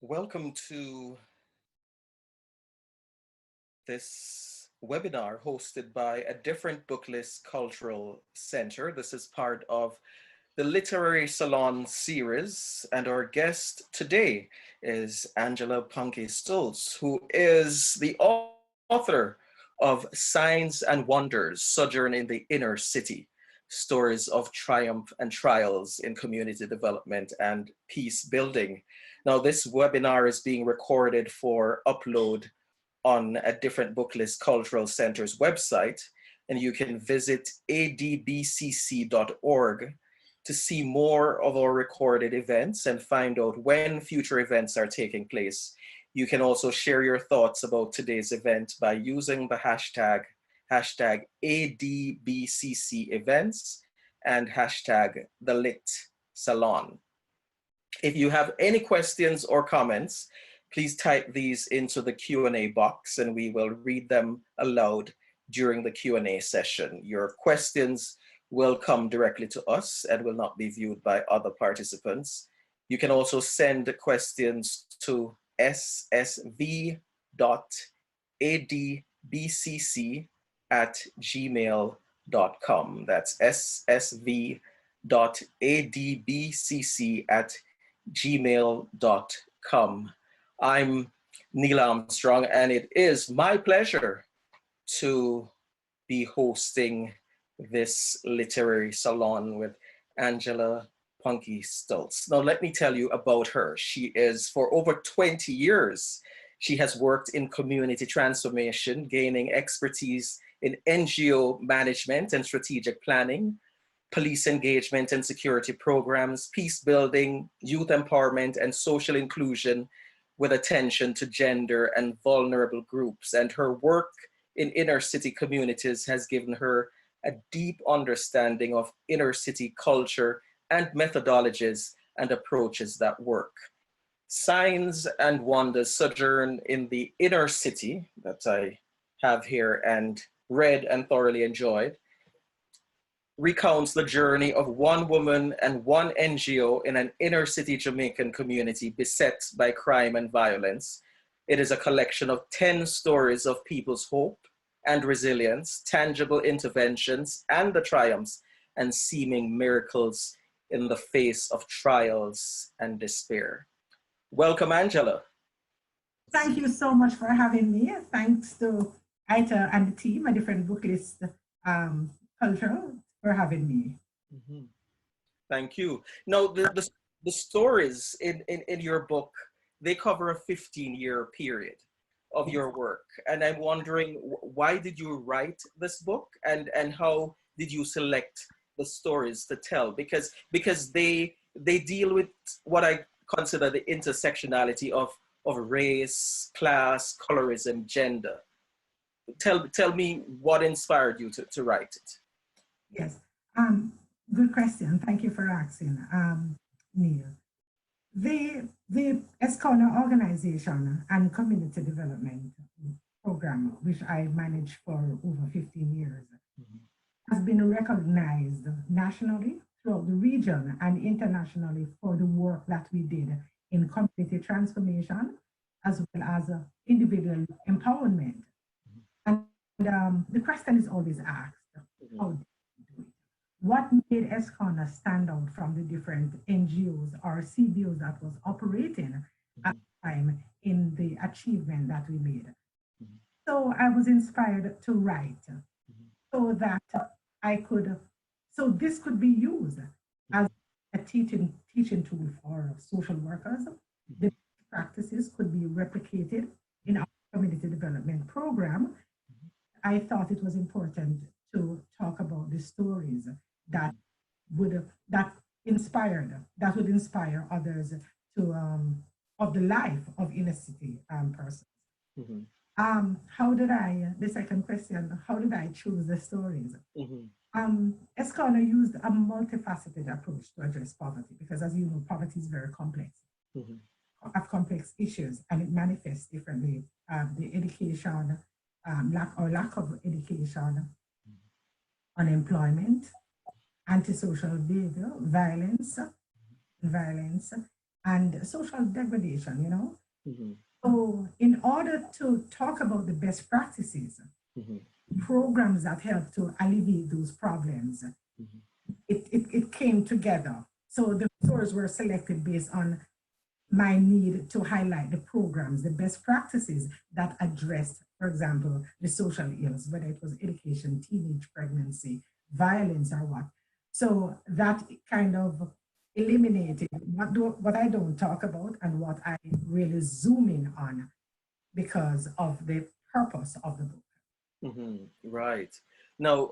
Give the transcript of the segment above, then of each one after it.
Welcome to this webinar hosted by a different book list cultural center. This is part of the Literary Salon series, and our guest today is Angela Punky Stultz, who is the author of Signs and Wonders, Sojourn in the Inner City, Stories of Triumph and Trials in Community Development and Peace Building. Now, this webinar is being recorded for upload on a different book list cultural center's website, and you can visit adbcc.org to see more of our recorded events and find out when future events are taking place. You can also share your thoughts about today's event by using the hashtag ADBCC events and hashtag the Lit Salon. If you have any questions or comments, please type these into the Q&A box and we will read them aloud during the Q&A session. Your questions will come directly to us and will not be viewed by other participants. You can also send questions to ssv.adbcc@gmail.com. That's ssv.adbcc@gmail.com. I'm Neil Armstrong, and it is my pleasure to be hosting this literary salon with Angela Punky Stultz. Now, let me tell you about her. She is, for over 20 years, she has worked in community transformation, gaining expertise in NGO management and strategic planning, police engagement and security programs, peace building, youth empowerment, and social inclusion with attention to gender and vulnerable groups. And her work in inner city communities has given her a deep understanding of inner city culture and methodologies and approaches that work. Signs and Wonders, Sojourn in the Inner City, that I have here and read and thoroughly enjoyed, recounts the journey of one woman and one NGO in an inner city Jamaican community beset by crime and violence. It is a collection of 10 stories of people's hope and resilience, tangible interventions, and the triumphs and seeming miracles in the face of trials and despair. Welcome, Angela. Thank you so much for having me. Thanks to Ita and the team, a different book list culture, for having me. Mm-hmm. Thank you. Now, the stories in your book, they cover a 15-year period of your work. And I'm wondering, why did you write this book, and how did you select the stories to tell? Because they deal with what I consider the intersectionality of race, class, colorism, gender. Tell me what inspired you to write it. Yes, good question. Thank you for asking, Neil. The ESCONA organization and community development program, which I managed for over 15 years, has been recognized nationally throughout the region and internationally for the work that we did in community transformation, as well as individual empowerment. And the question is always asked, how did we do it? What made ESCONA stand out from the different NGOs or CBOs that was operating at the time in the achievement that we made? So I was inspired to write so that so this could be used as a teaching tool for social workers. The practices could be replicated in our community development program. I thought it was important to talk about the stories that would inspire others to of the life of inner city persons. The second question, how did I choose the stories? ESCONA used a multifaceted approach to address poverty, because as you know, poverty is very complex, have complex issues, and it manifests differently. The education, lack of education, unemployment, antisocial behavior, violence, and social degradation, you know. Mm-hmm. So in order to talk about the best practices, Mm-hmm. programs that help to alleviate those problems, it came together. So the tours were selected based on my need to highlight the programs, the best practices that addressed, for example, the social ills, whether it was education, teenage pregnancy, violence, or what. So that kind of eliminated what I don't talk about and what I really zoom in on because of the purpose of the book. Mm-hmm. Right. Now,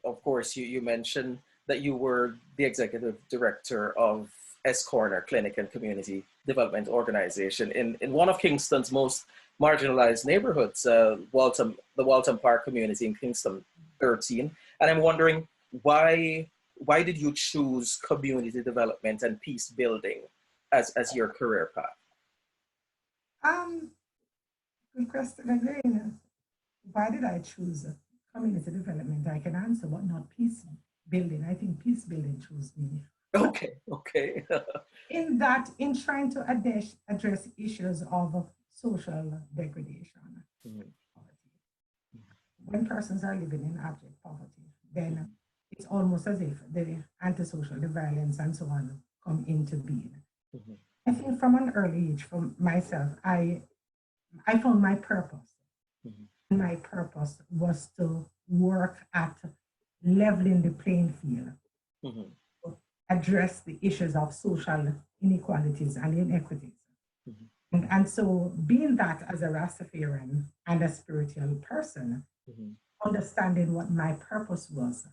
of course, you mentioned that you were the executive director of S Corner Clinic and Community Development Organization in one of Kingston's most marginalized neighborhoods, the Waltham Park community in Kingston 13. And I'm wondering why did you choose community development and peace building as your career path? Um, Good question again. Why did I choose community development? I can answer, but not peace building. I think peace building chose me. Okay, okay. In that, in trying to address issues of social degradation, Mhm, poverty. When persons are living in abject poverty, then it's almost as if the antisocial, the violence, and so on come into being. mhm, I think from an early age, for myself, I found my purpose. mhm, My purpose was to work at leveling the playing field, mhm, address the issues of social inequalities and inequities. mhm, And so, being that as a Rastafarian and a spiritual person, mhm, understanding what my purpose was,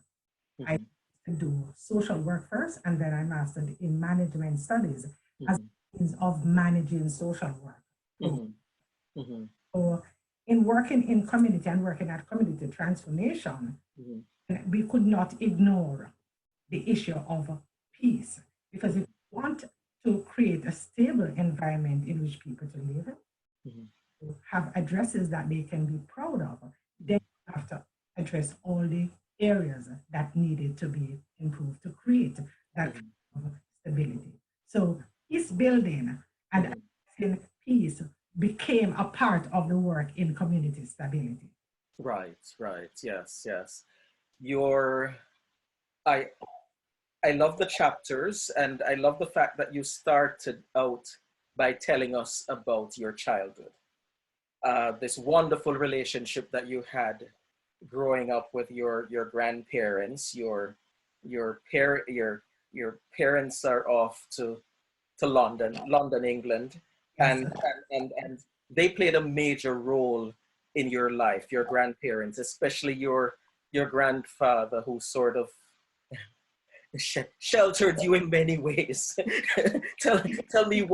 I mhm, to do social work first, and then I mastered in management studies as mhm, a means of managing social work. So, mhm, mhm, so in working in community and working at community transformation, mhm, we could not ignore the issue of peace because if mhm, you want to create a stable environment in which people to live, mhm, to have addresses that they can be proud of, then you have to address all the areas that needed to be improved to create that mhm, kind of stability. So peace building and mhm. addressing peace became a part of the work in community stability. Right, right. Yes, yes. Your I I love the chapters and I love the fact that you started out by telling us about your childhood. This wonderful relationship that you had growing up with your grandparents, your parents are off to London, England, Yes. and they played a major role in your life, your grandparents, especially your grandfather, who sort of sheltered you in many ways. tell me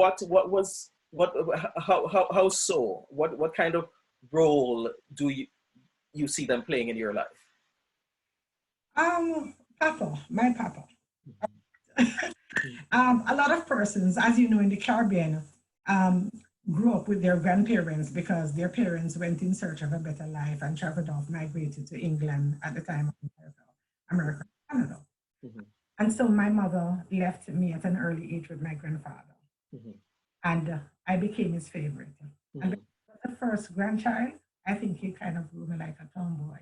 how so? What kind of role do you see them playing in your life? Papa, my papa. Mhm, A lot of persons, as you know, in the Caribbean, um, grew up with their grandparents because their parents went in search of a better life and traveled off, migrated to England at the time of America, Canada. mhm, And so my mother left me at an early age with my grandfather, mhm, and I became his favorite. And mhm, because I was the first grandchild, I think he kind of grew me like a tomboy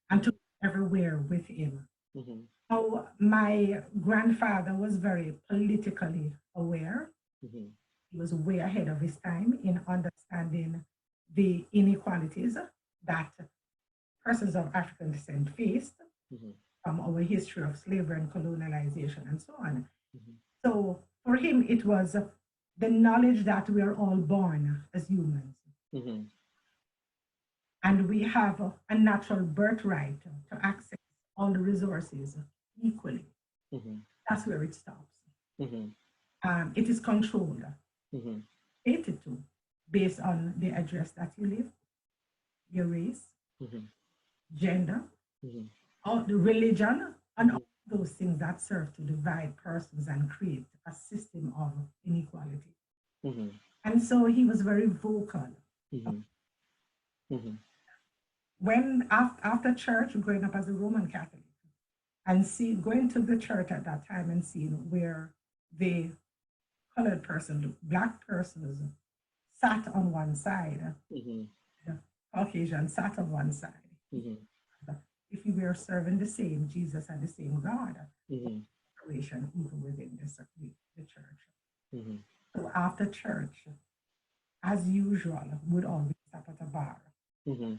and took mhm, me everywhere with him. mhm, So my grandfather was very politically aware. mhm, He was way ahead of his time in understanding the inequalities that persons of African descent faced mhm, from our history of slavery and colonialization and so on. mhm, So for him, it was the knowledge that we are all born as humans mhm, and we have a natural birthright to access all the resources equally. mhm, That's where it stops. mhm, It is controlled, mhm, catered to, based on the address that you live, your race, mhm, gender, mhm, or the religion, and all mhm, those things that serve to divide persons and create a system of inequality. mhm, And so he was very vocal. mhm, mhm, When after church, growing up as a Roman Catholic, and see going to the church at that time and seeing where the colored person, black persons sat on one side, Mm-hmm. the Caucasian sat on one side. Mm-hmm. If we were serving the same Jesus and the same God, Mm-hmm. separation even within the church. Mm-hmm. So after church, as usual, would always stop at a bar. Mm-hmm.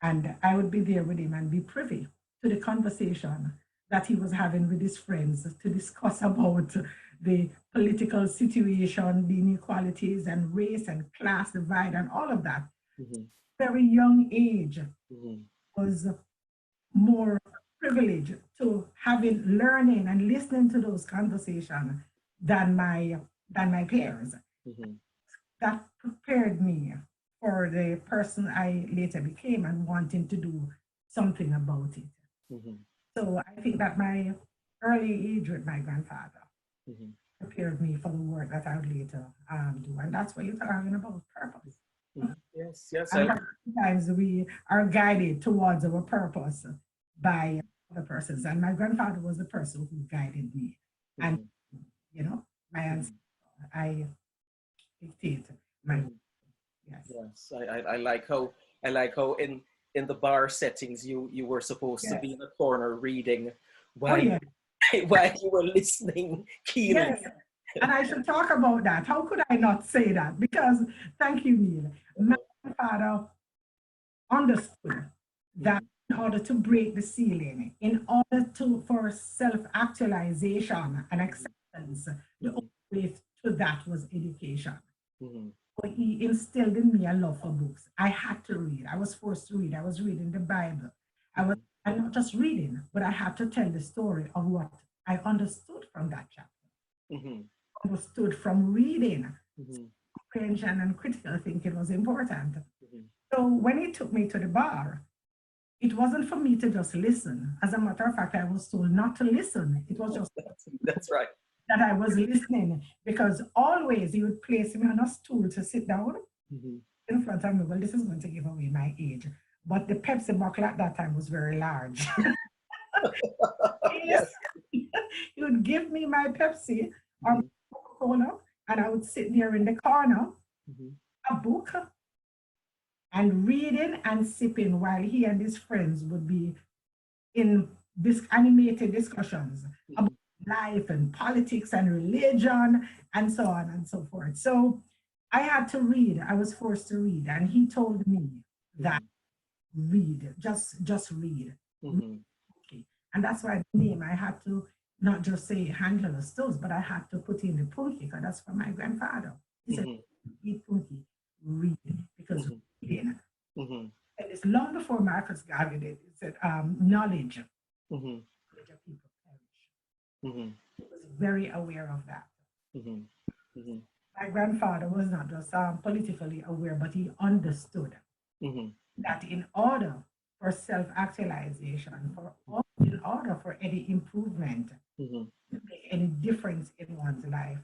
And I would be there with him and be privy to the conversation that he was having with his friends to discuss about the political situation, the inequalities and race and class divide and all of that. Mm-hmm. Very young age Mm-hmm. was more privileged to having learning and listening to those conversations than my peers. Mm-hmm. That prepared me for the person I later became and wanting to do something about it. Mm-hmm. So I think that my early age with my grandfather Mm-hmm. prepared me for the work that I would later do. And that's what you're talking about, purpose. Mm-hmm. Yes, yes. And sometimes we are guided towards our purpose by other persons. And my grandfather was the person who guided me. And, you know, my ancestor, I dictate my, yes. Yes, I like how in the bar settings you were supposed to Yes. be in the corner reading Oh, yeah. while you were listening keenly. Yes. And I should talk about that. How could I not say that? Because, thank you, Neil. My father understood that in order to break the ceiling, in order for self-actualization and acceptance, the only way to that was education. Mm-hmm. So he instilled in me a love for books. I had to read. I was forced to read. I was reading the Bible. And not just reading, but I had to tell the story of what I understood from that chapter. Mm-hmm. Understood from reading. Mm-hmm. Comprehension and critical thinking was important. Mm-hmm. So when he took me to the bar, it wasn't for me to just listen. As a matter of fact, I was told not to listen. It was just that's right. that I was listening, because always he would place me on a stool to sit down in front of me. Well, this is going to give away my age, but the Pepsi bottle at that time was very large. Yes. He would give me my Pepsi or Coca-Cola, and I would sit there in the corner, a book, and reading and sipping while he and his friends would be in this animated discussions about life and politics and religion and so on and so forth. So I had to read. I was forced to read, and he told me that read, just read. Okay. And that's why the name I had to not just say Handler Stultz, but I had to put in the Punky, because that's from my grandfather. He said, eat Punky, read, because reading. And it's long before Marcus Garvey did. It said, knowledge. Knowledge of people perish. He was very aware of that. My grandfather was not just politically aware, but he understood that in order for self-actualization, in order for any improvement, to make any difference in one's life,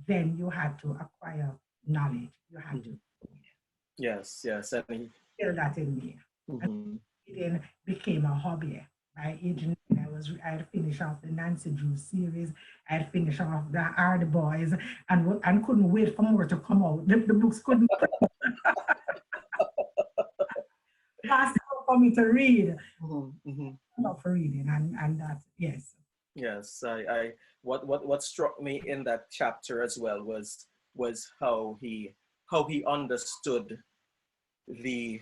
then you had to acquire knowledge. You had to read. Yes, yes. I mean, Feel that in me. And reading became a hobby. By age 9, I had finished off the Nancy Drew series. I had finished off the Hard Boys, and couldn't wait for more to come out. The books couldn't fast enough for me to read. Love for reading, and that, yes. Yes, what struck me in that chapter as well was how he understood the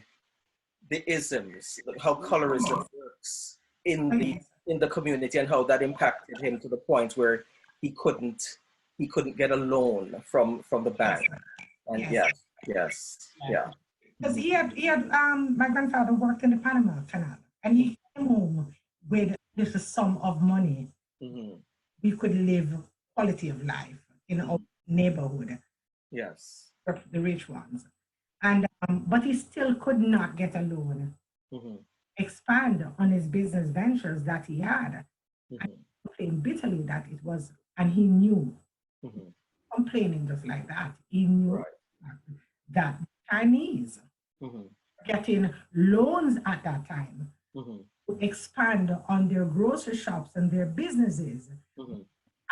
isms, how colorism works in the community, and how that impacted him to the point where he couldn't get a loan from the bank. And yes. Because he had my grandfather worked in the Panama Canal, and he came home with this sum of money. We could live quality of life in our neighborhood. Yes. For the rich ones. And but he still could not get a loan, expand on his business ventures that he had. And he complained bitterly that it was, and he knew, complaining just like that, he knew that Chinese getting loans at that time to expand on their grocery shops and their businesses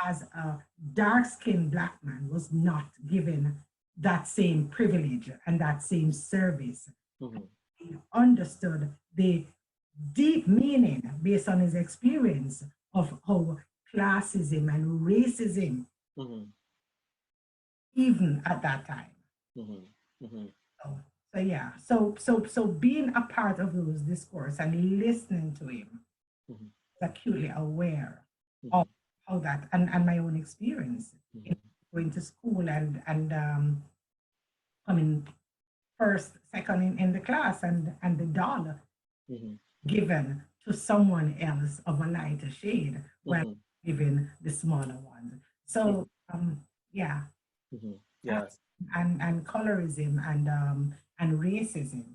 as a dark-skinned Black man was not given that same privilege and that same service. He understood the deep meaning based on his experience of how classism and racism, even at that time. So yeah, so being a part of those discourse and listening to him, acutely aware of how that and my own experience in going to school and coming first, second in the class and the dollar given to someone else of a lighter shade while given the smaller ones. So yeah. Yes. And colorism and racism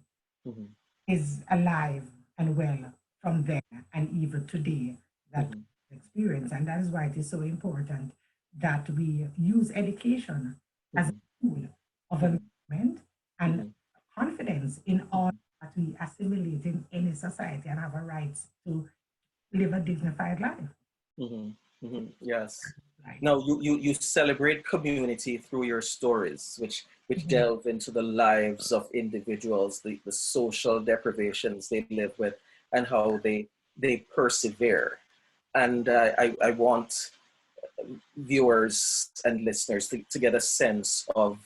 is alive and well from then and even today, that experience. And that is why it is so important that we use education as a tool of empowerment and confidence in all that we assimilate in any society and have a right to live a dignified life. Yes. Now you celebrate community through your stories, which delve into the lives of individuals, the social deprivations they live with, and how they persevere. And I want viewers and listeners to get a sense of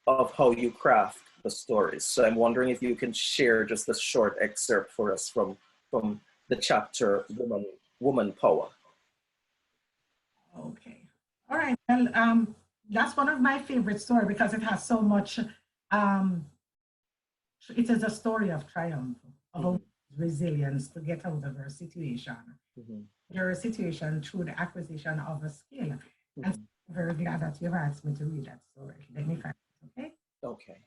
how you craft the stories. So I'm wondering if you can share just a short excerpt for us from the chapter Woman Power. Okay. All right. Well, that's one of my favorite stories because it has so much. It is a story of triumph, of resilience to get out of her situation. Her situation through the acquisition of a skill. And so I'm very glad that you've asked me to read that story. Let me find it, okay? Okay.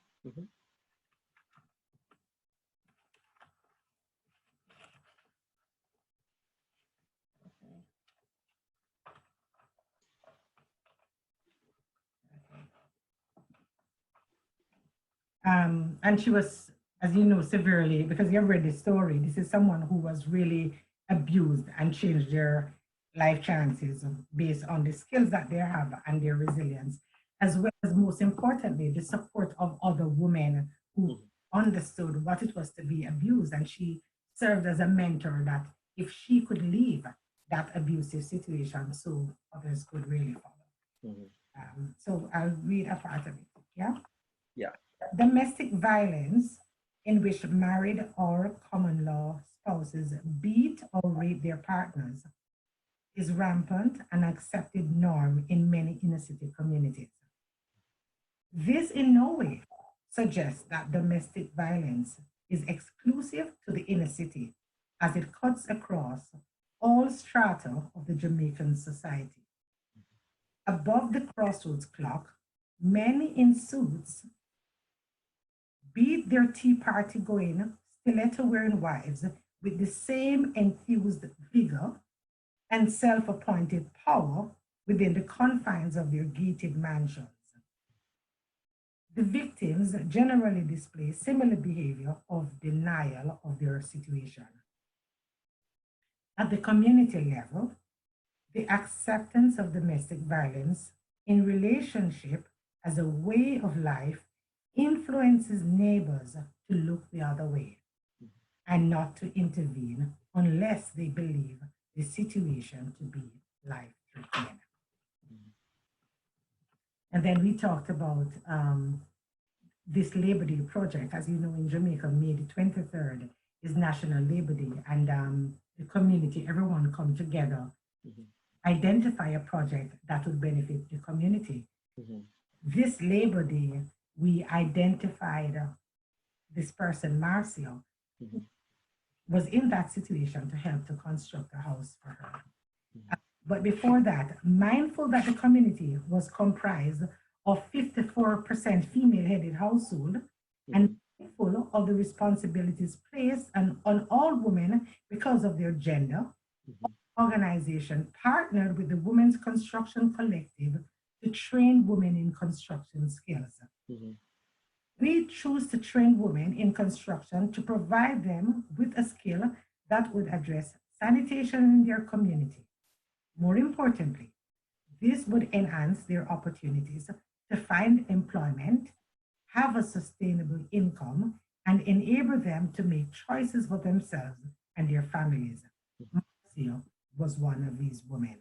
And she was, as you know, severely, because you've read the story, this is someone who was really abused and changed their life chances based on the skills that they have and their resilience, as well as, most importantly, the support of other women who understood what it was to be abused. And she served as a mentor that if she could leave that abusive situation, so others could really follow. So I'll read a part of it, yeah? Yeah. Domestic violence in which married or common law spouses beat or rape their partners is rampant and accepted norm in many inner city communities. This in no way suggests that domestic violence is exclusive to the inner city, as it cuts across all strata of the Jamaican society. Above the crossroads clock, men in suits beat their Tea Party going, stiletto wearing wives with the same enthused vigor and self appointed power within the confines of their gated mansions. The victims generally display similar behavior of denial of their situation. At the community level, the acceptance of domestic violence in relationship as a way of life influences neighbors to look the other way and not to intervene unless they believe the situation to be life-threatening. And then we talked about this Labor Day project. As you know, in Jamaica, May the 23rd is National Labor Day, and the community, everyone come together, identify a project that would benefit the community. This Labor Day, we identified this person, Marcia, who was in that situation to help to construct a house for her. But before that, mindful that the community was comprised of 54% female-headed household and mindful of the responsibilities placed on all women because of their gender, organization partnered with the Women's Construction Collective to train women in construction skills. We choose to train women in construction to provide them with a skill that would address sanitation in their community. More importantly, This would enhance their opportunities to find employment, have a sustainable income, and enable them to make choices for themselves and their families. Marcia was one of these women.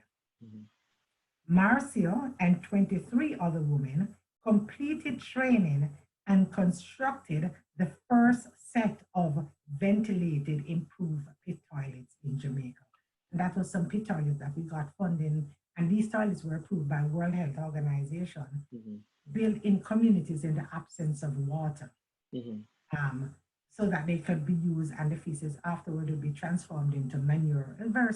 Marcia and 23 other women completed training and constructed the first set of ventilated improved pit toilets in Jamaica. And that was some pit toilets that we got funding, and these toilets were approved by World Health Organization, built in communities in the absence of water, so that they could be used and the feces afterward would be transformed into manure. A very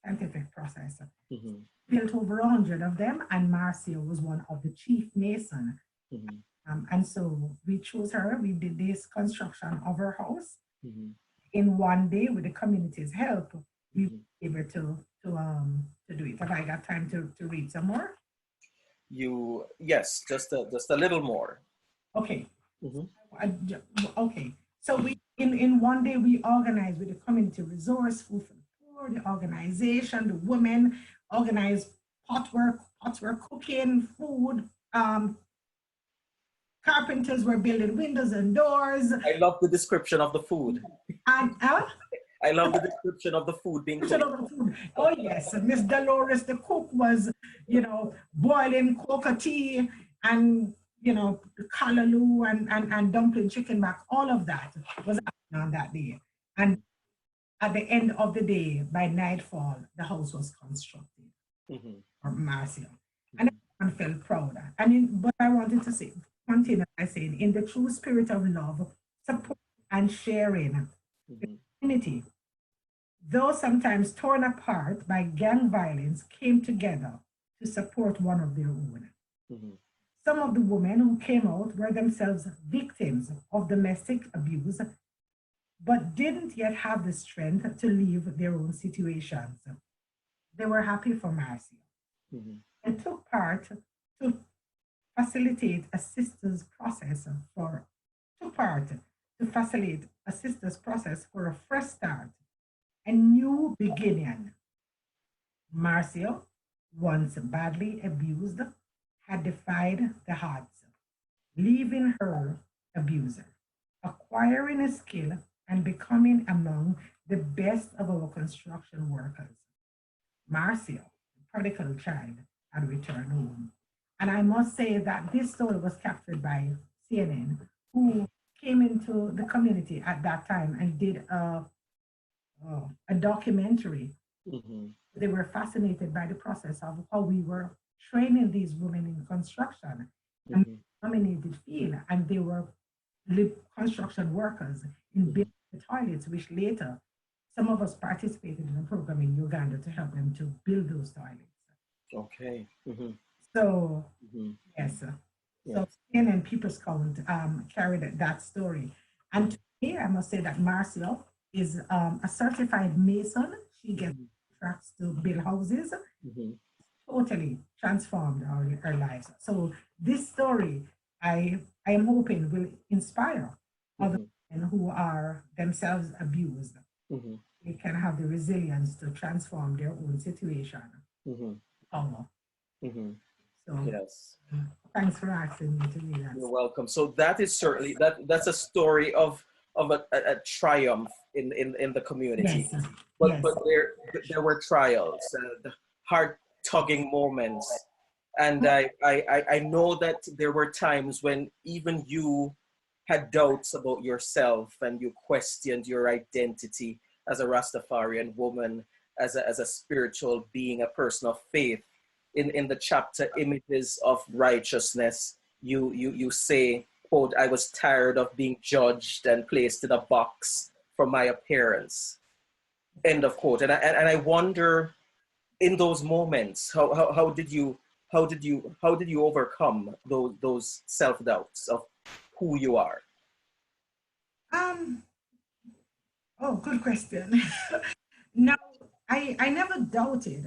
scientific process. Built over 100 of them, and Marcia was one of the chief mason. And so we chose her. We did this construction of her house in one day with the community's help. We were able to do it. Have I got time to read some more? Yes, just a little more. Okay. Okay. So we in one day we organized with the community resource, food for the poor, the organization, the women organized potwork cooking, food. Carpenters were building windows and doors. I love the description of the food. And I love the description of the food being cooked. Oh yes, Miss Dolores, the cook, was, boiling cocoa tea and, callaloo and dumpling chicken back. All of that was happening on that day. And at the end of the day, by nightfall, the house was constructed for Marcia. And everyone felt proud. But I wanted to continue by saying, in the true spirit of love, support, and sharing, the community, though sometimes torn apart by gang violence, came together to support one of their own. Some of the women who came out were themselves victims of domestic abuse, but didn't yet have the strength to leave their own situations. They were happy for Marcia and took part to facilitate a sister's process for a fresh start, a new beginning. Marcia, once badly abused, had defied the odds, leaving her abuser, acquiring a skill, and becoming among the best of our construction workers. Marcia, the prodigal child, had returned home. And I must say that this story was captured by CNN, who came into the community at that time and did a documentary. They were fascinated by the process of how we were training these women in construction and dominated field, and they were construction workers in building the toilets, which later some of us participated in a program in Uganda to help them to build those toilets. Okay. So yes, so CNN People's Count carried that story, and today I must say that Marcia is a certified mason. She gets contracts to build houses. Totally transformed our lives. So this story, I am hoping, will inspire other women who are themselves abused. They can have the resilience to transform their own situation. So yes. Thanks for asking me to read that. You're welcome. So that is certainly that's a story of a triumph in the community. Yes. But there were trials, hard tugging moments, and I know that there were times when even you had doubts about yourself and you questioned your identity as a Rastafarian woman, as a spiritual being, a person of faith. In the chapter Images of Righteousness, you say, quote, "I was tired of being judged and placed in a box for my appearance," end of quote. And I wonder, in those moments, how did you overcome those self-doubts of who you are? Oh, good question. No, I never doubted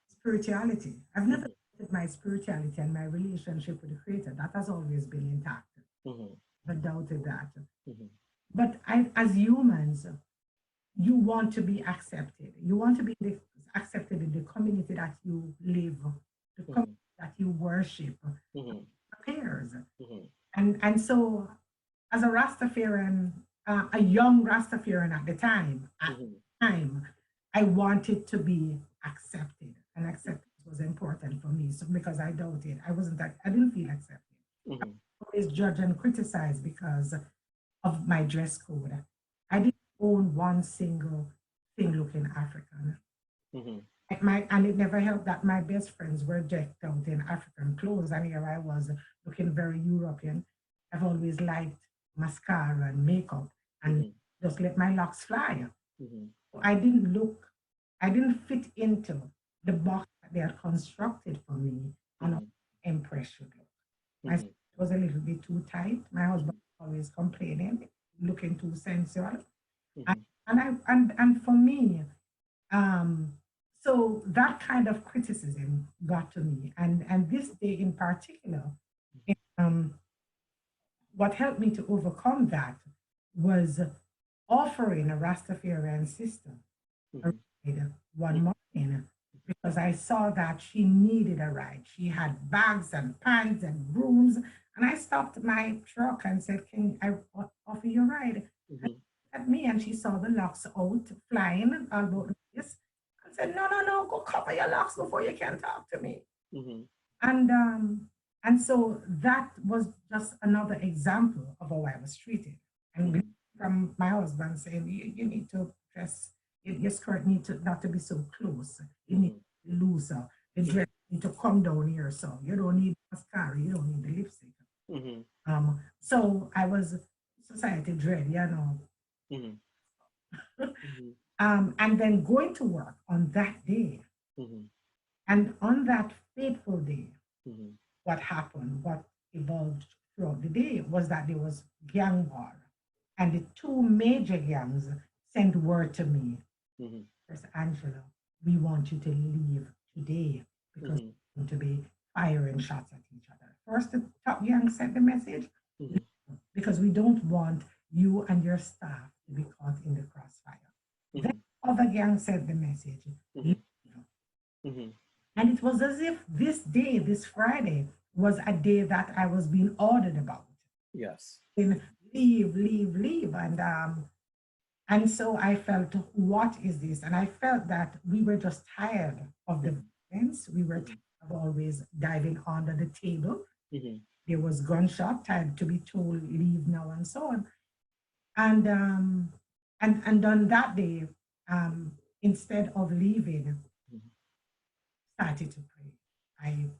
spirituality. I've never doubted my spirituality and my relationship with the Creator. That has always been intact. Never doubted that. But as humans, you want to be accepted. You want to be accepted in the community that you live, the community that you worship, prepares. And so, as a Rastafarian, a young Rastafarian at the time, I wanted to be accepted, and acceptance was important for me. So because I doubted, I didn't feel accepted. I was always judged and criticized because of my dress code. I didn't own one single thing looking African. And it never helped that my best friends were decked out in African clothes, and here I was looking very European. I've always liked mascara and makeup and just let my locks fly. I didn't fit into the box that they had constructed for me on how Empress should look. My skirt was a little bit too tight. My husband was always complaining, looking too sensual. And for me, so that kind of criticism got to me. And this day in particular, what helped me to overcome that was offering a Rastafarian sister a ride one morning, because I saw that she needed a ride. She had bags and pans and brooms. And I stopped my truck and said, "Can I offer you a ride?" At me, and she saw the locks out flying all about this, and said, "No, go cover your locks before you can talk to me." And so that was just another example of how I was treated. And from my husband saying, you need to dress, your skirt need to not to be so close. You need to be looser. The dress need to come down here, so you don't need mascara, you don't need the lipstick. So I was society dread, and then going to work on that day, and on that fateful day, what happened, what evolved throughout the day was that there was gang war, and the two major gangs sent word to me, "First Angela, we want you to leave today because we're going to be firing shots at each other." First, the top gang sent the message, because we don't want you and your staff to be caught in the crossfire. Then other gang sent the message, and it was as if this day, this Friday, was a day that I was being ordered about. Yes. In leave. And so I felt, what is this? And I felt that we were just tired of the violence. We were tired of always diving under the table. There was gunshot, tired to be told, leave now, and so on. And on that day, instead of leaving, started to pray. I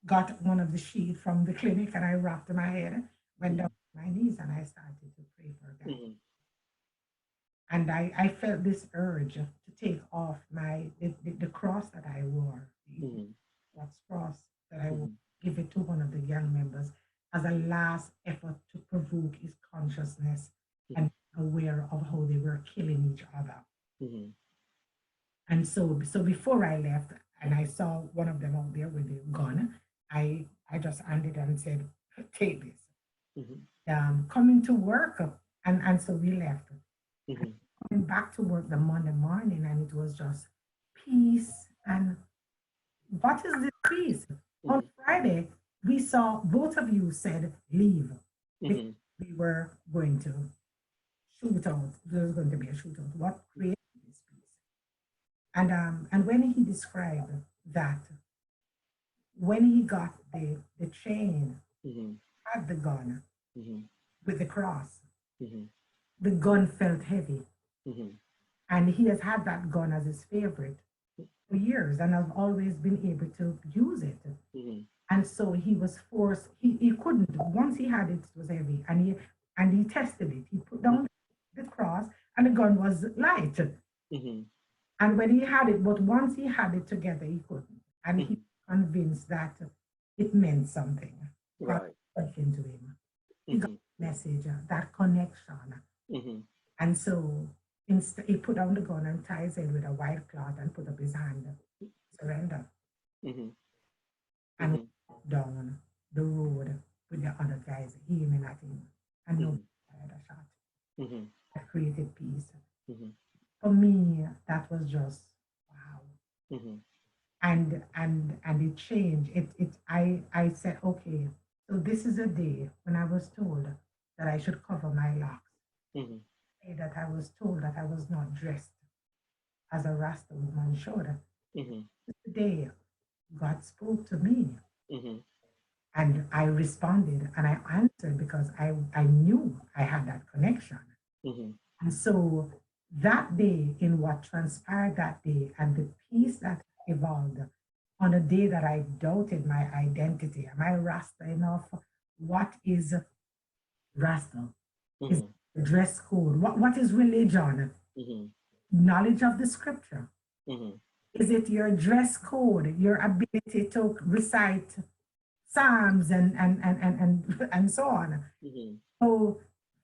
got one of the sheets from the clinic and I wrapped my head, went down on my knees, and I started to pray for God. And I felt this urge to take off the cross that I wore, the cross that I wore, give it to one of the gang members as a last effort to provoke his consciousness and aware of how they were killing each other. And so before I left, and I saw one of them out there with the gun, I just handed and said, "Take this." Coming to work, and so we left. Coming back to work the Monday morning, and it was just peace. And what is this peace? On Friday, we saw both of you said leave. We were going to shoot out. There was going to be a shootout. What created this peace? And when he described that, when he got the chain, had the gun with the cross, the gun felt heavy. And he has had that gun as his favorite for years, and I've always been able to use it. And so he was forced, he couldn't, once he had it, it was heavy, and he tested it. He put down the cross, and the gun was light. And when he had it, but once he had it together, he couldn't. And he was convinced that it meant something. Right. Spoken to him. He got the message, that connection. And so he put down the gun and tied his head with a white cloth and put up his hand, surrender. And walked down the road with the other guys aiming at him, and nobody fired a shot. That created peace. For me, that was just wow. Mm-hmm. And it changed. I said, okay, so this is a day when I was told that I should cover my locks. Mm-hmm. A day that I was told that I was not dressed as a Rasta woman should. Mm-hmm. Today, God spoke to me, Mm-hmm. and I responded and I answered because I knew I had that connection. Mm-hmm. And so that day, in what transpired that day, and the peace that evolved on a day that I doubted my identity. Am I Rasta enough? What is Rasta? Is Mm-hmm. the dress code? What is religion? Mm-hmm. Knowledge of the scripture. Mm-hmm. Is it your dress code, your ability to recite Psalms and so on? Mm-hmm. So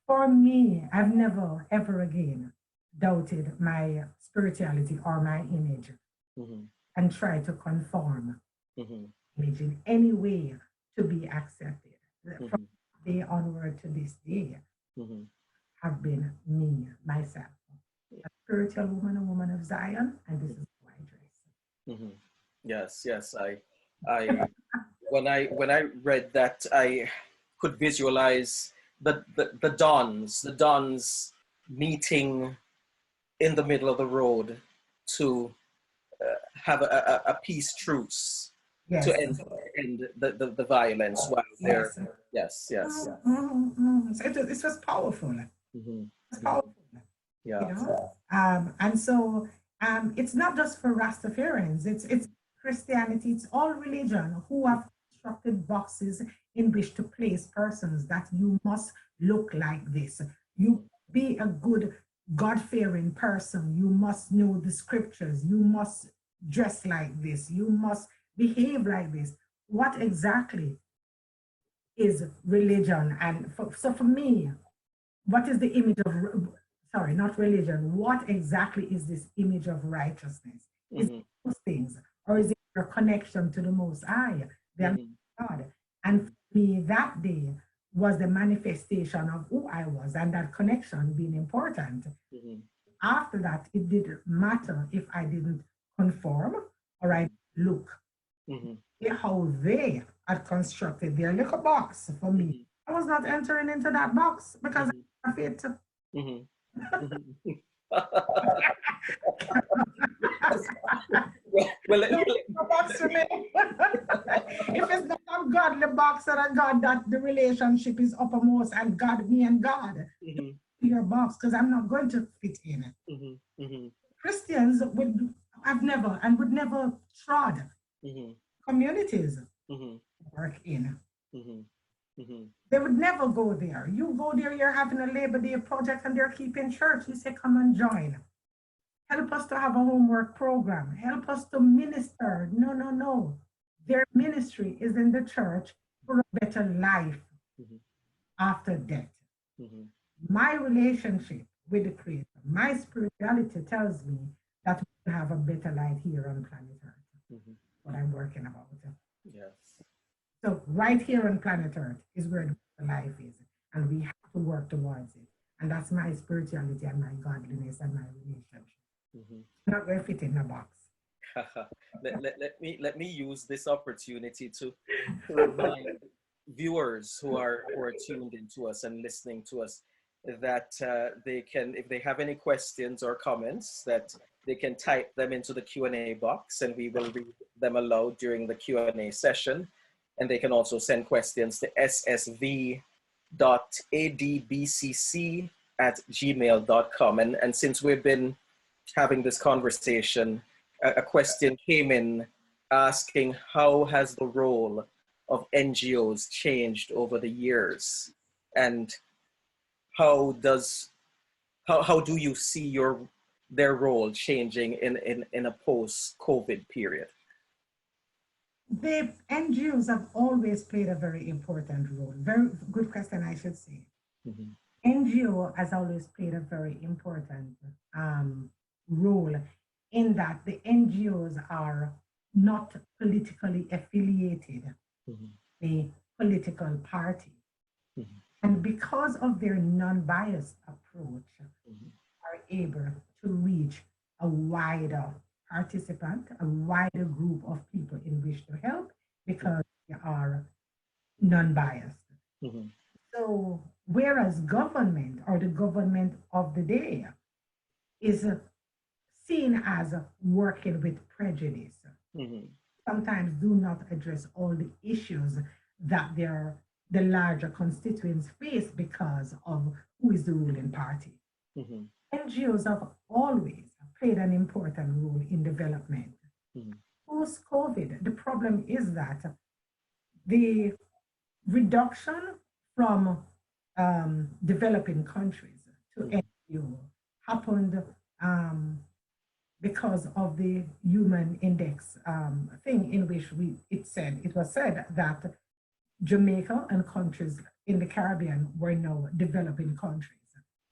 for me, I've never ever again doubted my spirituality or my image Mm-hmm. and tried to conform Mm-hmm. image in any way to be accepted. From Mm-hmm. day onward to this day, Mm-hmm. have been me, myself, a spiritual woman, a woman of Zion, and this is how I dress. Mm-hmm. Yes, yes. I, when I read that, I could visualize the dons meeting in the middle of the road to have a peace truce to Yes, end the violence while they're yes. yes, yes. So it was powerful. Mm-hmm. It's Mm-hmm. powerful, you Yeah. know. And so it's not just for Rastafarians. It's Christianity. It's all religion who have constructed boxes in which to place persons that you must look like this. You be a good God-fearing person. You must know the scriptures. You must dress like this. You must behave like this. What exactly is religion? And so for me, what is the image of, sorry, not religion, what exactly is this image of righteousness? Is it Mm-hmm. those things, or is it your connection to the Most High, the Mm-hmm. God? And for me, that day was the manifestation of who I was and that connection being important. Mm-hmm. After that, it didn't matter if I didn't conform or I look. Mm-hmm. How they had constructed their little box for me. Mm-hmm. I was not entering into that box because Mm-hmm. I have it. Mm-hmm. Mm-hmm. well, No, no box for me. If it's not a godly box or a God that the relationship is uppermost and God, me and God, mm-hmm. your box, because I'm not going to fit in it. Mm-hmm. Mm-hmm. Christians would have never and would never trod Mm-hmm. communities Mm-hmm. work in. Mm-hmm. Mm-hmm. They would never go there. You go there, you're having a Labor Day project and they're keeping church. You say, come and join. Help us to have a homework program. Help us to minister. No, no, no. Their ministry is in the church for a better life Mm-hmm. after death. Mm-hmm. My relationship with the Creator, my spirituality tells me that we have a better life here on planet Earth. Mm-hmm. What I'm working about. Yes. So right here on planet Earth is where the life is, and we have to work towards it. And that's my spirituality and my godliness and my relationship. Mm-hmm. I'm not going to fit in a box. let me use this opportunity to remind viewers who are tuned into us and listening to us that they can, if they have any questions or comments, that they can type them into the Q&A box and we will read them aloud during the Q&A session. And they can also send questions to ssv.adbcc@gmail.com. And since we've been having this conversation, a question came in asking how has the role of NGOs changed over the years, and how do you see their role changing in a post-COVID period? The NGOs have always played a very important role. Very good question, I should say. Mm-hmm. NGO has always played a very important role in that the NGOs are not politically affiliated, Mm-hmm. a political party. Mm-hmm. And because of their non-biased approach, Mm-hmm. are able to reach a wider participant, a wider group of people in which to help because they are non-biased. Mm-hmm. So whereas government or the government of the day is seen as working with prejudice, Mm-hmm. sometimes do not address all the issues that the larger constituents face because of who is the ruling party. Mm-hmm. NGOs have always played an important role in development. Mm-hmm. Post-COVID, the problem is that the reduction from developing countries to NGO happened because of the human index thing in which it was said that Jamaica and countries in the Caribbean were now developing countries,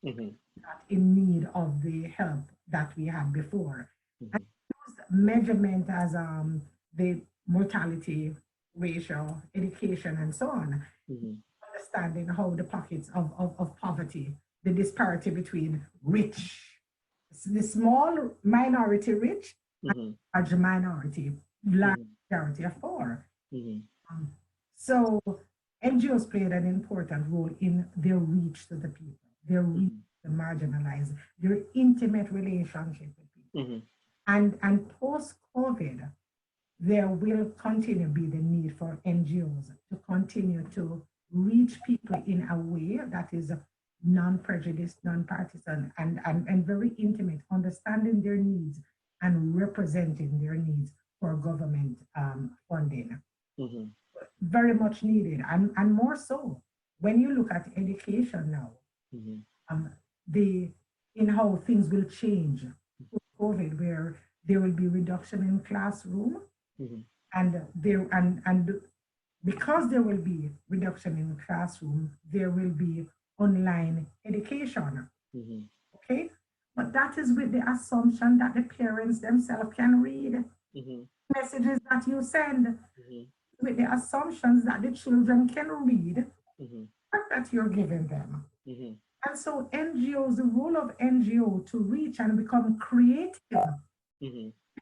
Mm-hmm. not in need of the help that we had before. Mm-hmm. And used measurement as the mortality ratio, education, and so on, Mm-hmm. understanding how the pockets of poverty, the disparity between the small minority rich, Mm-hmm. and large minority, large majority of poor. Mm-hmm. So NGOs played an important role in their reach to the people, their reach to the marginalized, their intimate relationship with people. Mm-hmm. And post-COVID, there will continue to be the need for NGOs to continue to reach people in a way that is non-prejudiced, non-partisan, and very intimate, understanding their needs and representing their needs for government funding. Mm-hmm. Very much needed, and more so when you look at education now, the in how things will change with COVID, where there will be reduction in classroom, and because there will be reduction in classroom, there will be online education. Okay, but that is with the assumption that the parents themselves can read messages that you send, with the assumptions that the children can read that you're giving them. And so NGOs, the role of NGO to reach and become creative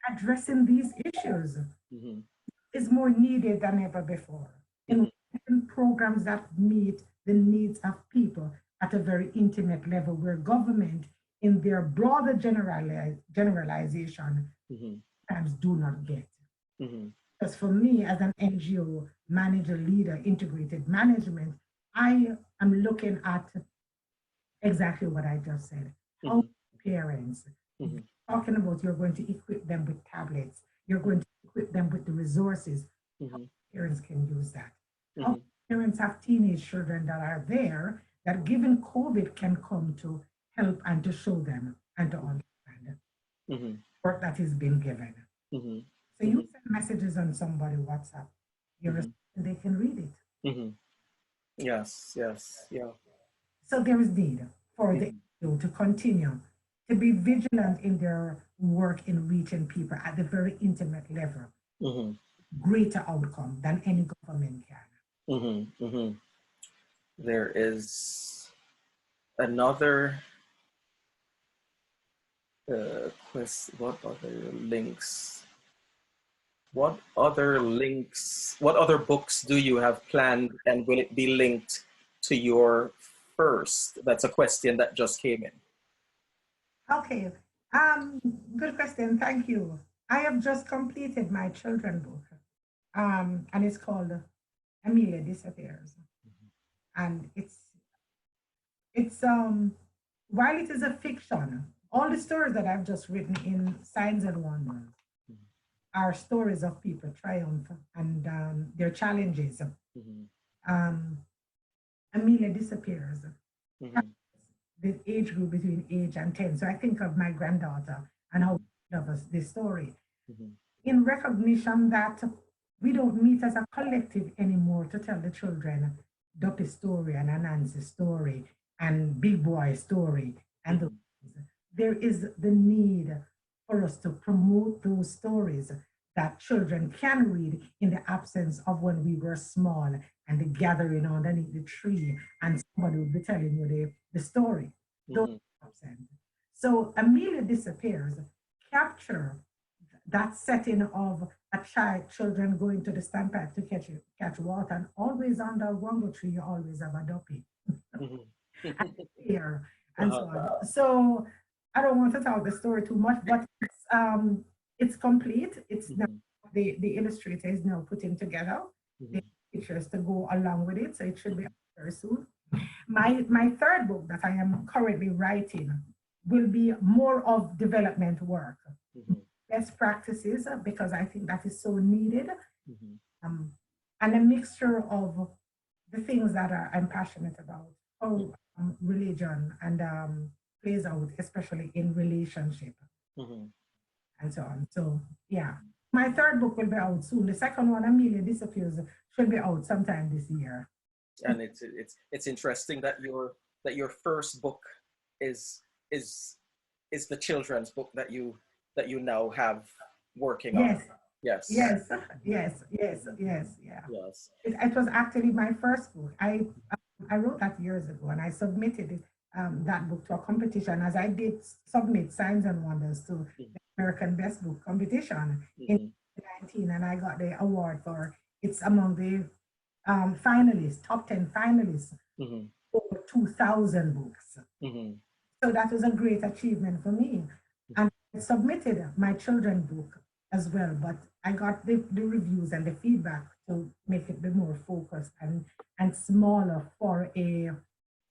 addressing these issues is more needed than ever before. In programs that meet the needs of people at a very intimate level, where government in their broader generalization sometimes do not get. Because for me, as an NGO manager, leader, integrated management, I am looking at exactly what I just said. How parents, talking about you're going to equip them with tablets, you're going to equip them with the resources, how parents can use that. How parents have teenage children that are there, that given COVID can come to help and to show them and to understand work that is being given. So you send messages on somebody WhatsApp, they can read it. Yes, yes, yeah. So there is need for the NGO to continue to be vigilant in their work in reaching people at the very intimate level, greater outcome than any government can. There is another quest. What other links? What other books do you have planned, and will it be linked to your first? That's a question that just came in. Okay, good question, thank you. I have just completed my children book, and it's called Amelia Disappears. And it's while it is a fiction, all the stories that I've just written in Signs and Wonders are stories of people triumph and their challenges. Amelia Disappears. The age group between age and 10. So I think of my granddaughter and how we love us this story. In recognition that we don't meet as a collective anymore to tell the children Duppy's story and Anansi's story and Big Boy's story. And there is the need for us to promote those stories that children can read in the absence of when we were small and the gathering underneath the tree and somebody would be telling you the story. So Amelia Disappears capture that setting of a children going to the standpipe to catch water, and always under a guango tree, you always have a duppy. And here and so on. So I don't want to tell the story too much, but it's complete. It's now, the illustrator is now putting together the pictures to go along with it, so it should be out very soon. My third book that I am currently writing will be more of development work, best practices, because I think that is so needed, and a mixture of the things that I'm passionate about, how religion and plays out, especially in relationship and so on. So yeah, my third book will be out soon. The second one, Amelia Disappears, should be out sometime this year. And it's interesting that your first book is the children's book that you now have working on. Yes. Yeah. It was actually my first book. I wrote that years ago, and I submitted that book to a competition, as I did submit Signs and Wonders to the American Best Book competition in 2019, and I got the award for it's among the finalists, top 10 finalists, over 2,000 books. So that was a great achievement for me. And I submitted my children's book as well, but I got the reviews and the feedback to make it be more focused and smaller for a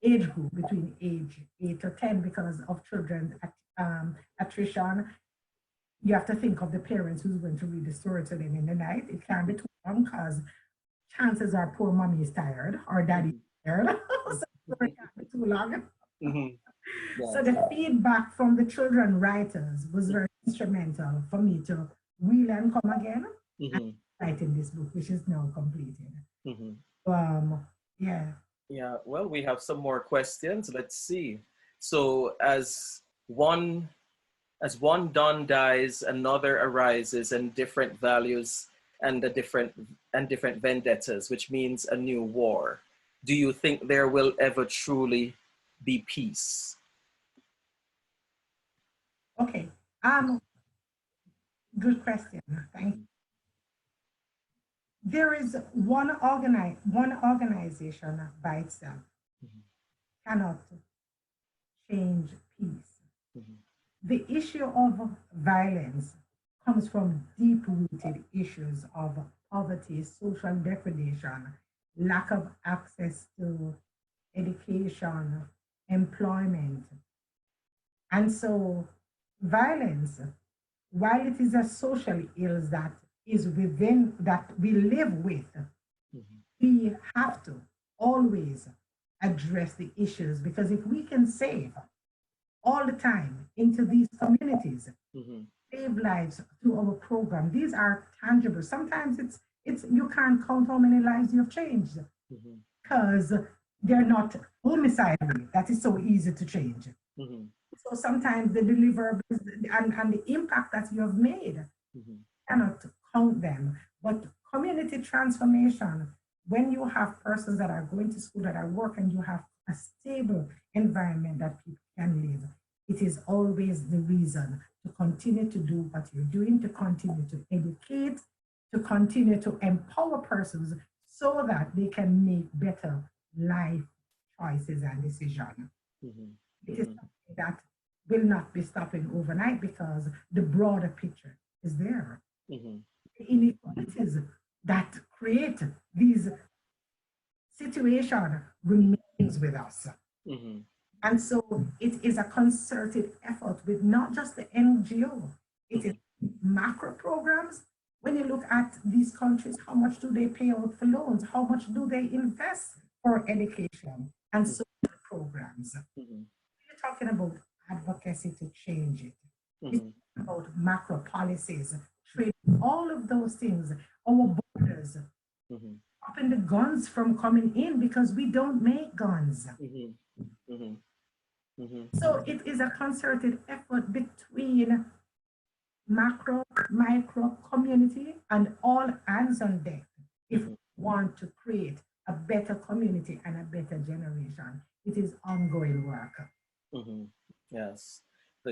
age group between age 8 to 10 because of children's attrition. You have to think of the parents who's going to read the story to them in the night. It can't be too long because chances are poor mommy is tired or daddy is tired. So it can't be too long. So the feedback from the children writers was very instrumental for me to wheel and come again and writing this book, which is now completed. Yeah, well, we have some more questions. Let's see. So as one dawn dies, another arises, and different values and different vendettas, which means a new war. Do you think there will ever truly be peace? Okay. Good question. Thank you. There is one organization by itself cannot change peace. The issue of violence comes from deep-rooted issues of poverty, social degradation, lack of access to education, employment. And so violence, while it is a social ill that is within, that we live with, we have to always address the issues, because if we can save all the time into these communities, save lives through our program, these are tangible. Sometimes it's you can't count how many lives you've changed because they're not homicide rate. That is so easy to change. So sometimes the deliverables and the impact that you have made cannot count them. But community transformation, when you have persons that are going to school, that are working, you have a stable environment that people can live, it is always the reason to continue to do what you're doing, to continue to educate, to continue to empower persons so that they can make better life choices and decisions. It is something that will not be stopping overnight because the broader picture is there. The inequalities that create these situations remains with us. And so it is a concerted effort with not just the NGO, it is macro programs. When you look at these countries, how much do they pay out for loans? How much do they invest for education and social programs? We're talking about advocacy to change it. It's about macro policies, trade, all of those things, our borders, stopping the guns from coming in because we don't make guns. So it is a concerted effort between macro, micro, community, and all hands on deck if we want to create a better community and a better generation. It is ongoing work. Yes.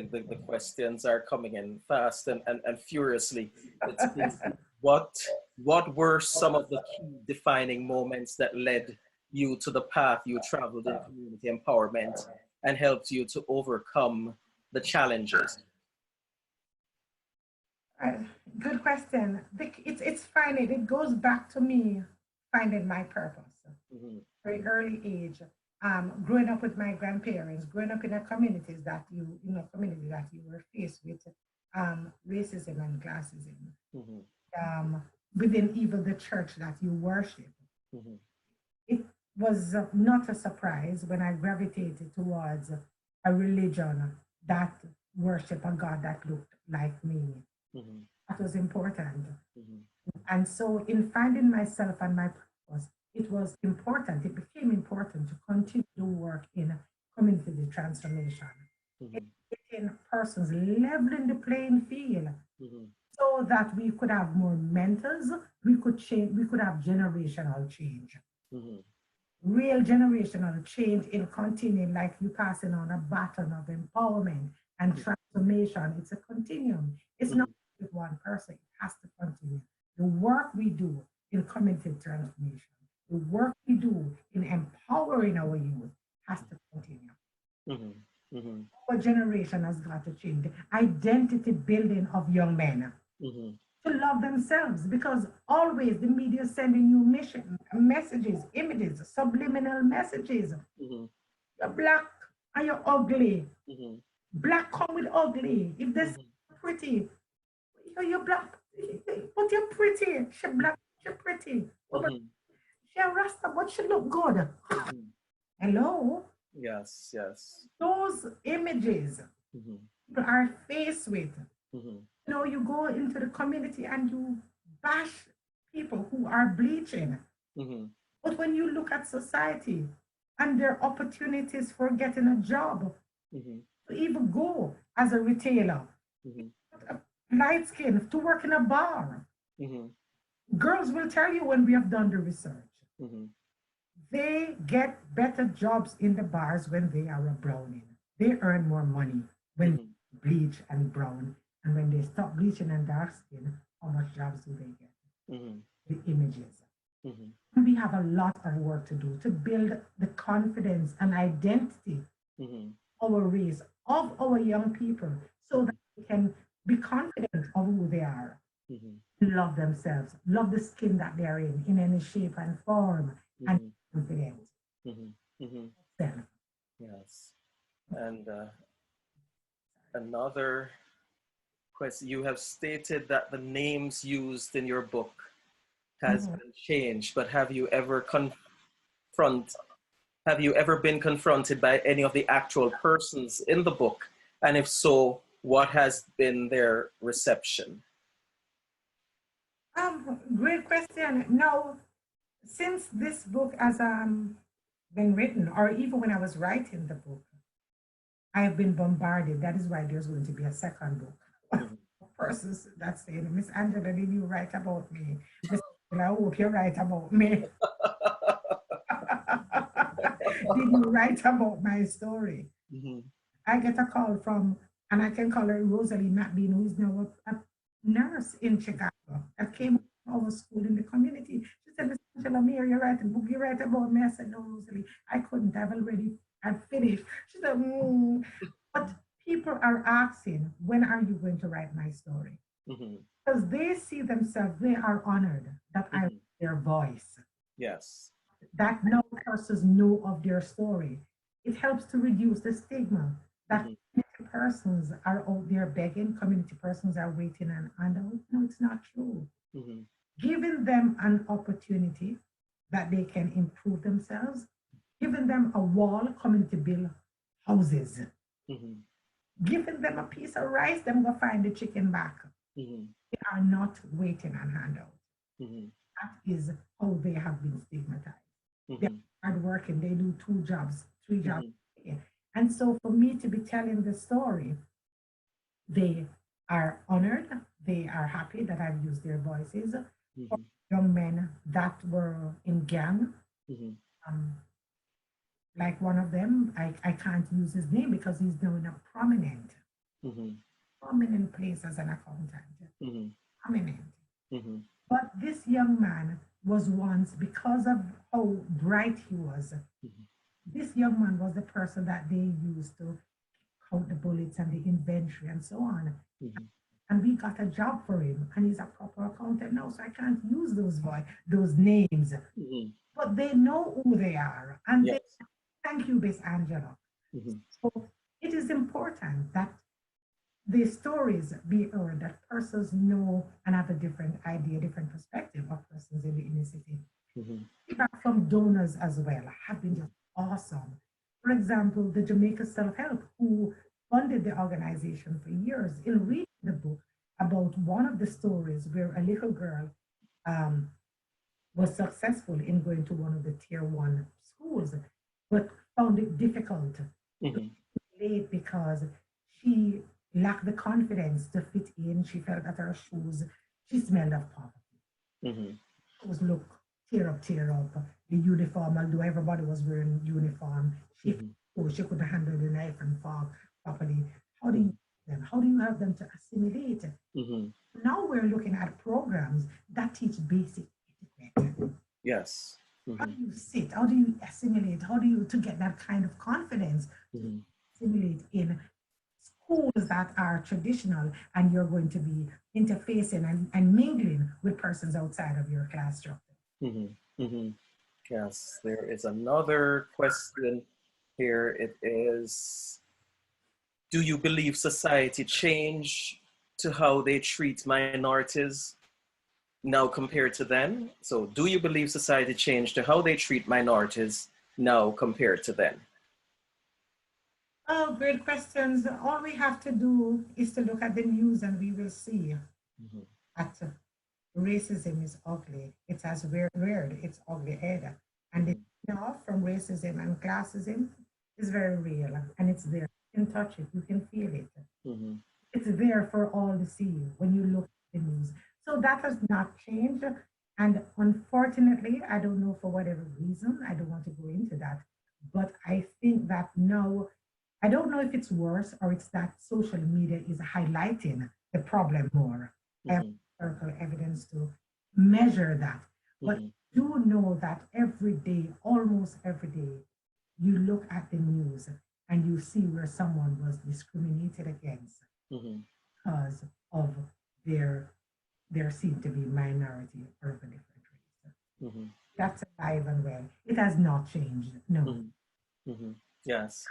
the questions are coming in fast and furiously. It's basically what were some of the key defining moments that led you to the path you traveled in community empowerment and helped you to overcome the challenges? Good question. It's funny. It goes back to me finding my purpose. Very early age, growing up with my grandparents, growing up in a communities that community that you were faced with racism and classism, within even the church that you worship. It was not a surprise when I gravitated towards a religion that worshiped a God that looked like me. That was important. And so in finding myself and my purpose, it was important, it became important to continue to work in community transformation, in persons leveling the playing field, so that we could have more mentors, we could have generational change. Real generational change in continuing, like you passing on a baton of empowerment and transformation. It's a continuum. It's not with one person, it has to continue. The work we do in community transformation, the work we do in empowering our youth has to continue. Our generation has got to change. The identity building of young men to love themselves, because always the media is sending you messages, images, subliminal messages. You're black and you're ugly. Black come with ugly. If they're pretty, you're black, but you're pretty. She's black, she's pretty. She a Rasta, but she look good. Hello? Yes, yes. Those images people are faced with. You go into the community and you bash people who are bleaching. But when you look at society and their opportunities for getting a job, to even go as a retailer, light skin, to work in a bar. Girls will tell you when we have done the research. They get better jobs in the bars when they are a brownie. They earn more money when they bleach and brown. And when they stop bleaching and dark skin, how much jobs do they get? The images. We have a lot of work to do to build the confidence and identity our race, of our young people, so that they can be confident of who they are, love themselves, love the skin that they're in any shape and form, and confident. Yes. And another question, you have stated that the names used in your book has been changed, but have you ever been confronted by any of the actual persons in the book? And if so, what has been their reception? Great question. No, since this book has been written, or even when I was writing the book, I have been bombarded. That is why there's going to be a second book. Persons that's saying, Miss Angela, did you write about me? Miss Angela, I hope you write about me. Did you write about my story? I get a call from, and I can call her Rosalie McBean, who is now a nurse in Chicago that came to our school in the community. She said, Miss Angela, Mayor, you write a book, you write about me. I said, no, Rosalie, I couldn't. I've finished. She said, but people are asking, when are you going to write my story? Because they see themselves, they are honored that I wrote their voice. Yes. That no persons know of their story. It helps to reduce the stigma that community persons are out there begging, community persons are waiting and out. No, it's not true. Giving them an opportunity that they can improve themselves, giving them a wall, coming to build houses, giving them a piece of rice, them go find the chicken back. They are not waiting on handout. That is how they have been stigmatized. They're hardworking, they do 2 jobs, 3 jobs. And so for me to be telling the story, they are honored, they are happy that I've used their voices. For young men that were in gang, like one of them, I can't use his name because he's now in a prominent prominent place as an accountant, prominent. Mm-hmm. But this young man was once, because of how bright he was, this young man was the person that they used to count the bullets and the inventory and so on. And we got a job for him, and he's a proper accountant now, so I can't use those names. But they know who they are, and Yes. thank you, Miss Angela. So it is important that the stories be heard, that persons know and have a different idea, different perspective of persons in the inner city. Feedback from donors as well have been just awesome. For example, the Jamaica Self-Help, who funded the organization for years, in reading the book about one of the stories where a little girl was successful in going to one of the tier 1 schools, but found it difficult to relate because she lacked the confidence to fit in. She felt that her shoes, she smelled of poverty. It was look, tear up, the uniform, although everybody was wearing uniform, she couldn't handle the knife and fork properly. How do you have them to assimilate? Now we're looking at programs that teach basic etiquette. Yes. How do you sit? How do you assimilate? How do you to get that kind of confidence to assimilate in schools that are traditional, and you're going to be interfacing and mingling with persons outside of your class structure? Yes, there is another question here. It is, do you believe society changed to how they treat minorities now compared to then? So do you believe society changed to how they treat minorities now compared to then? Oh, great questions. All we have to do is to look at the news and we will see that racism is ugly. It has reared its ugly head. And the off from racism and classism is very real, and it's there. You can touch it, you can feel it. It's there for all to see when you look at the news. So that has not changed. And unfortunately, I don't know for whatever reason, I don't want to go into that, but I think that now, I don't know if it's worse or it's that social media is highlighting the problem more. I have historical evidence to measure that. But do know that every day, almost every day, you look at the news and you see where someone was discriminated against because of their seem to be minority or of a different race. That's alive and well. It has not changed, no. Yes.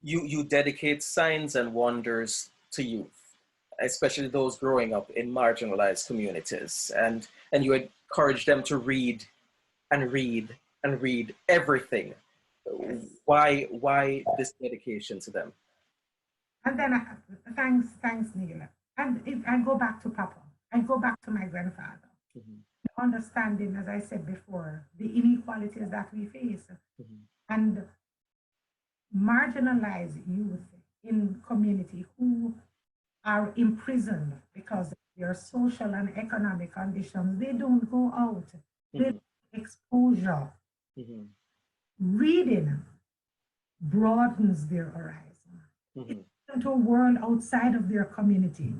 You dedicate signs and wonders to youth, especially those growing up in marginalized communities, and you encourage them to read and read and read everything. Yes. Why this dedication to them? And then thanks, Neil. And if I go back to Papa, I go back to my grandfather. Understanding, as I said before, the inequalities that we face, and marginalized youth in community who are imprisoned because of their social and economic conditions. They don't go out. They don't exposure. Reading broadens their horizon. It's into a world outside of their community.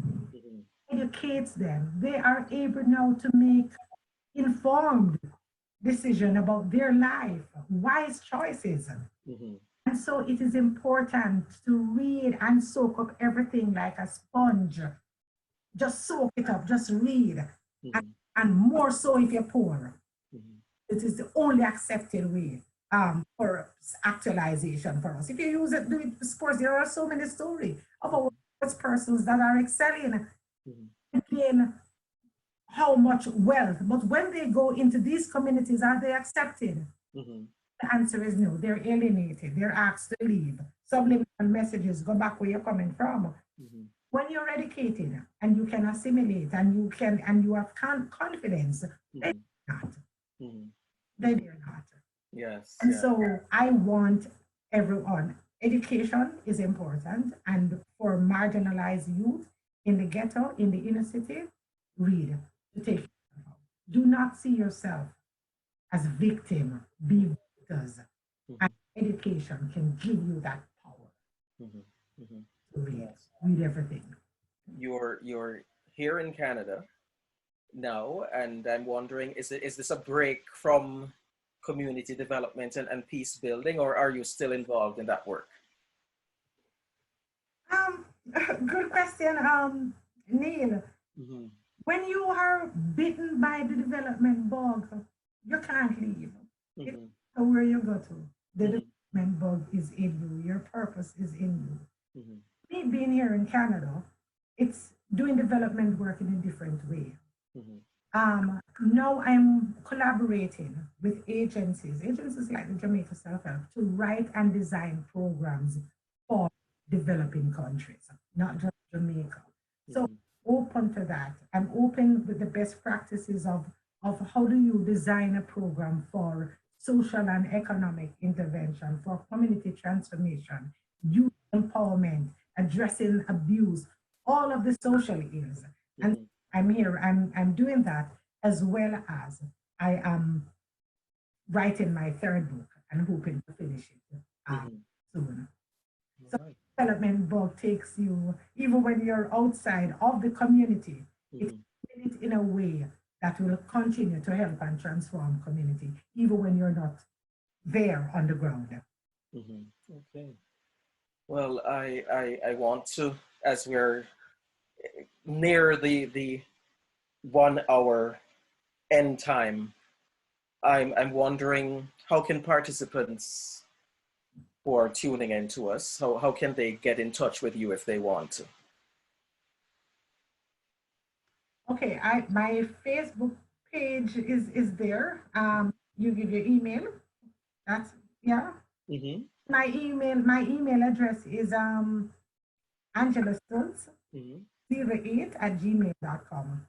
Educates them. They are able now to make informed decision about their life, wise choices. And so it is important to read and soak up everything like a sponge. Just soak it up, just read. And more so if you're poor. It is the only accepted way for actualization for us. If you use it, do it for sports, there are so many stories about sports persons that are excelling in how much wealth, but when they go into these communities, are they accepted? The answer is no. They're alienated. They're asked to leave. Subliminal messages, go back where you're coming from. When you're educated and you can assimilate and you have confidence, they're not. They're not. Yes. And so I want everyone. Education is important, and for marginalized youth in the ghetto, in the inner city, read to take care of. Do not see yourself as victim. Be victors. And education can give you that power. read everything. You're here in Canada now, and I'm wondering, is this a break from community development and peace building, or are you still involved in that work? Good question, Neil. Mm-hmm. When you are bitten by the development bug, you can't leave. Mm-hmm. It's where you go to. The Mm-hmm. development bug is in you. Your purpose is in you. Mm-hmm. Me being here in Canada, it's doing development work in a different way. Mm-hmm. Now I'm collaborating with agencies like the Jamaica Self-Help, to write and design programs for developing countries, not just Jamaica. So open to that. I'm open with the best practices of how do you design a program for social and economic intervention, for community transformation, youth empowerment, addressing abuse, all of the social ills. And I'm here, I'm doing that, as well as I am writing my third book and hoping to finish it soon. So development book takes you, even when you're outside of the community, it's in a way that will continue to help and transform community, even when you're not there on the ground. Okay. Well, I want to, as we're near the 1 hour end time, I'm wondering, how can participants who are tuning in to us, how can they get in touch with you if they want to? Okay, my Facebook page is there. You give your email. That's, yeah. My email address is Angela Stultz 08@gmail.com.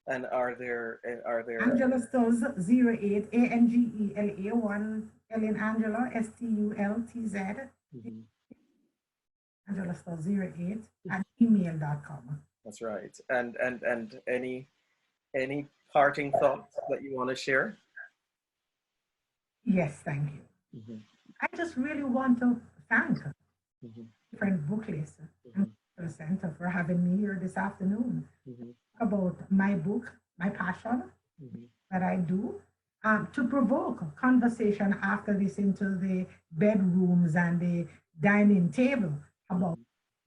And are there Angela Stultz 08 ANGELA 1 Ellen Angela STULTZ. Angela Stultz 08@gmail.com. That's right. And any parting thoughts that you want to share? Yes, thank you. I just really want to thank different book lists and the center for having me here this afternoon about my book, my passion that I do, to provoke conversation after this into the bedrooms and the dining table about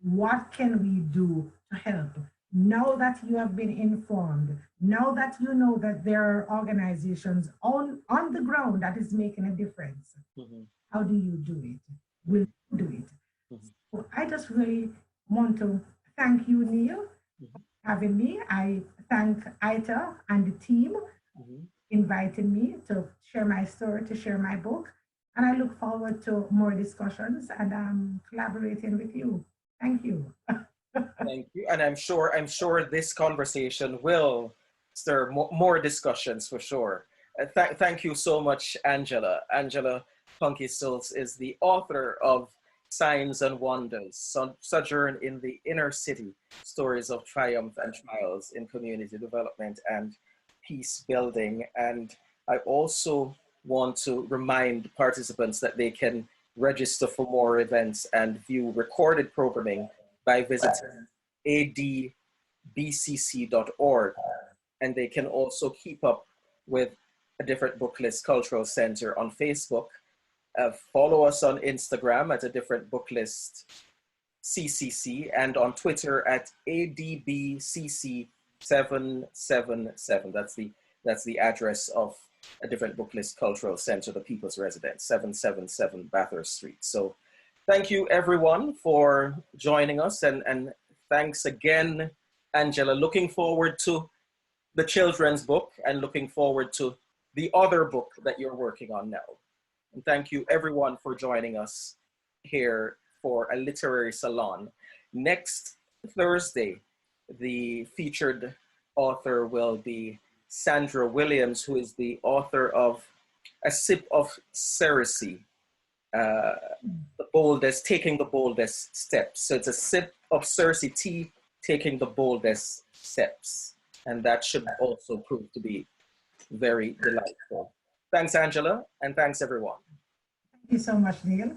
what can we do to help. Now that you have been informed, now that you know that there are organizations on the ground that is making a difference, how do you do it? Will you do it? So I just really want to thank you, Neil, for having me. I thank Ita and the team inviting me to share my story, to share my book. And I look forward to more discussions and collaborating with you. Thank you. Thank you. And I'm sure this conversation will stir more discussions for sure. Thank you so much, Angela. Angela Punky Stultz is the author of Signs and Wonders, Sojourn in the Inner City, Stories of Triumph and Trials in Community Development and Peace Building. And I also want to remind participants that they can register for more events and view recorded programming by visiting adbcc.org. And they can also keep up with A Different Book List Cultural Center on Facebook. Follow us on Instagram at A Different Book List CCC, and on Twitter at ADBCC777. That's the address of A Different Book List Cultural Center, the People's Residence, 777 Bathurst Street. So thank you everyone for joining us, and thanks again, Angela. Looking forward to the children's book and looking forward to the other book that you're working on now. And thank you everyone for joining us here for a literary salon. Next Thursday, the featured author will be Sandra Williams, who is the author of A Sip of Cersei, taking the boldest steps. So it's a sip of Cersei tea, taking the boldest steps. And that should also prove to be very delightful. Thanks, Angela, and thanks everyone. Thank you so much, Neil.